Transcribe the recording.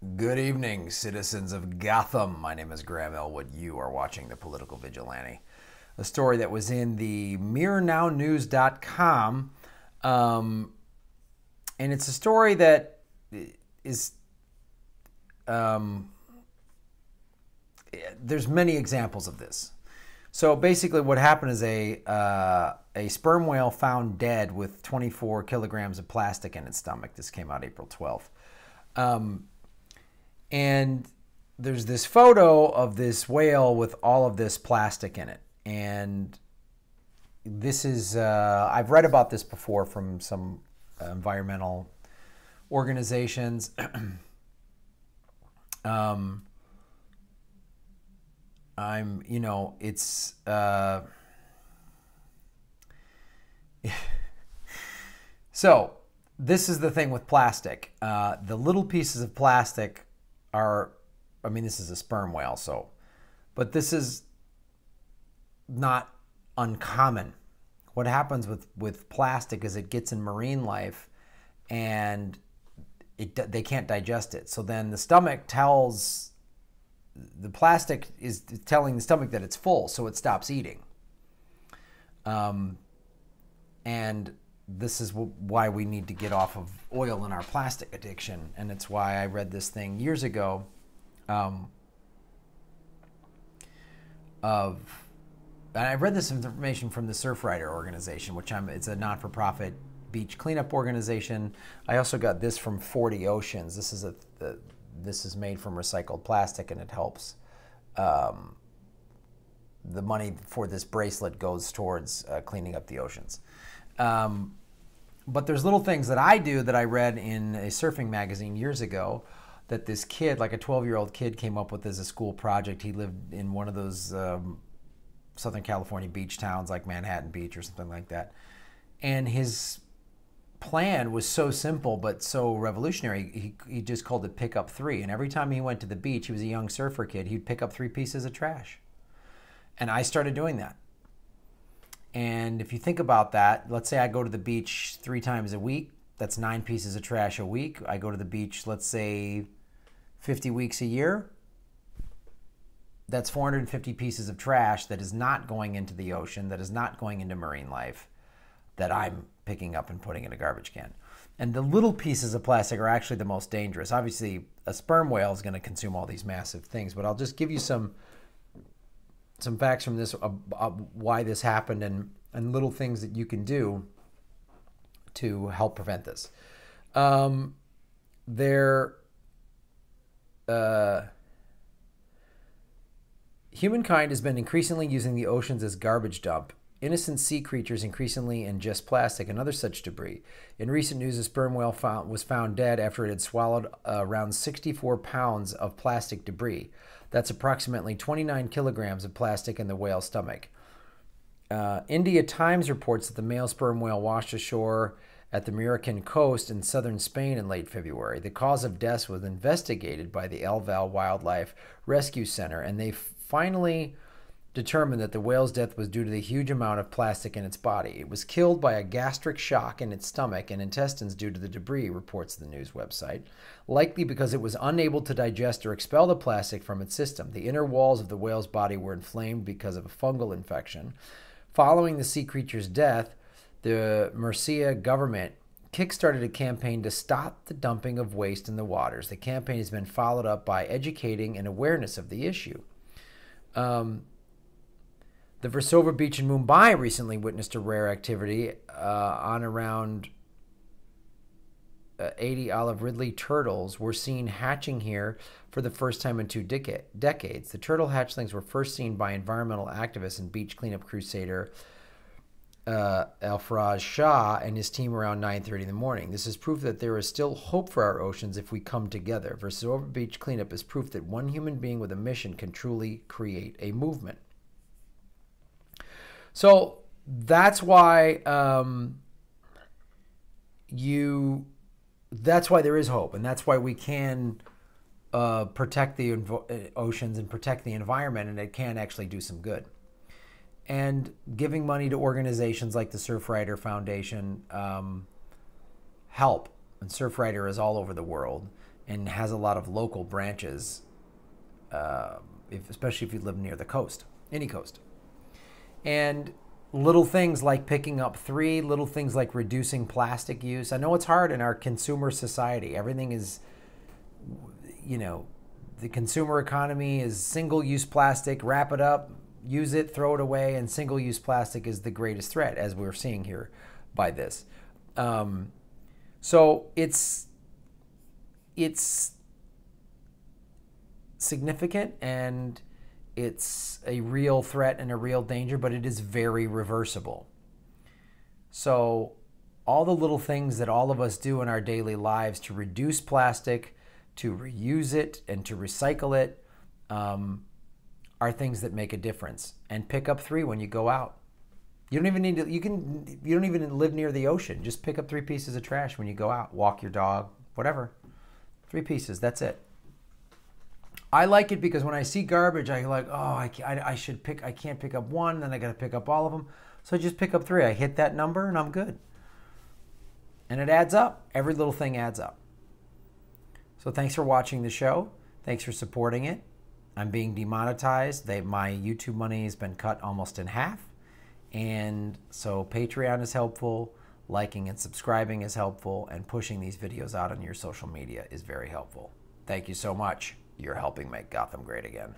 Good evening, citizens of Gotham. My name is Graham Elwood. You are watching The Political Vigilante. A story that was in the mirrornownews.com. And it's a story that is, there's many examples of this. So basically what happened is a sperm whale found dead with 24 kilograms of plastic in its stomach. This came out April 12th. And there's this photo of this whale with all of this plastic in it. And this is, I've read about this before from some environmental organizations. It's, so this is the thing with plastic. The little pieces of plastic this is a sperm whale, but this is not uncommon. What happens with plastic is it gets in marine life and they can't digest it. So then the stomach the plastic is telling the stomach that it's full, so it stops eating. And this is why we need to get off of oil in our plastic addiction. And it's why I read this thing years ago and I read this information from the Surfrider organization, it's a not-for-profit beach cleanup organization. I also got this from 40 Oceans. This is made from recycled plastic, and it helps. The money for this bracelet goes towards cleaning up the oceans. But there's little things that I do that I read in a surfing magazine years ago that this kid, like a 12-year-old kid, came up with as a school project. He lived in one of those Southern California beach towns like Manhattan Beach or something like that. And his plan was so simple but so revolutionary. He just called it Pick Up 3. And every time he went to the beach, he was a young surfer kid, he'd pick up 3 pieces of trash. And I started doing that. And if you think about that, let's say I go to the beach 3 times a week. That's 9 pieces of trash a week. I go to the beach, let's say 50 weeks a year. That's 450 pieces of trash that is not going into the ocean, that is not going into marine life, that I'm picking up and putting in a garbage can. And the little pieces of plastic are actually the most dangerous. Obviously, a sperm whale is going to consume all these massive things, but I'll just give you some facts from this, why this happened, and little things that you can do to help prevent this. Humankind has been increasingly using the oceans as garbage dump. Innocent sea creatures increasingly ingest plastic and other such debris. In recent news, a sperm whale was found dead after it had swallowed around 64 pounds of plastic debris. That's approximately 29 kilograms of plastic in the whale's stomach. India Times reports that the male sperm whale washed ashore at the Moroccan coast in southern Spain in late February. The cause of death was investigated by the Elwood Wildlife Rescue Center, and they finally determined that the whale's death was due to the huge amount of plastic in its body. It was killed by a gastric shock in its stomach and intestines due to the debris, reports the news website, likely because it was unable to digest or expel the plastic from its system. The inner walls of the whale's body were inflamed because of a fungal infection. Following the sea creature's death, the Murcia government kickstarted a campaign to stop the dumping of waste in the waters. The campaign has been followed up by educating and awareness of the issue. The Versova Beach in Mumbai recently witnessed a rare activity on around 80 olive ridley turtles were seen hatching here for the first time in 2 decades. The turtle hatchlings were first seen by environmental activist and beach cleanup crusader Alfraz Shah and his team around 9:30 in the morning. This is proof that there is still hope for our oceans if we come together. Versova Beach cleanup is proof that one human being with a mission can truly create a movement. So that's why that's why there is hope, and that's why we can protect the oceans and protect the environment, and it can actually do some good. And giving money to organizations like the Surfrider Foundation help. And Surfrider is all over the world. and has a lot of local branches, especially if you live near the coast, any coast. And little things like picking up 3, little things like reducing plastic use. I know it's hard in our consumer society. Everything is, the consumer economy is single-use plastic, wrap it up, use it, throw it away, and single-use plastic is the greatest threat, as we're seeing here by this. So it's significant, and it's a real threat and a real danger, but it is very reversible. So all the little things that all of us do in our daily lives to reduce plastic, to reuse it, and to recycle it are things that make a difference. And pick up 3 when you go out. You don't even need to, you don't even live near the ocean. Just pick up 3 pieces of trash when you go out. Walk your dog, whatever. 3 pieces, that's it. I like it because when I see garbage, I like, oh, I can't pick up 1, then I got to pick up all of them. So I just pick up 3. I hit that number and I'm good. And it adds up. Every little thing adds up. So thanks for watching the show. Thanks for supporting it. I'm being demonetized. My YouTube money has been cut almost in half. And so Patreon is helpful. Liking and subscribing is helpful. And pushing these videos out on your social media is very helpful. Thank you so much. You're helping make Gotham great again.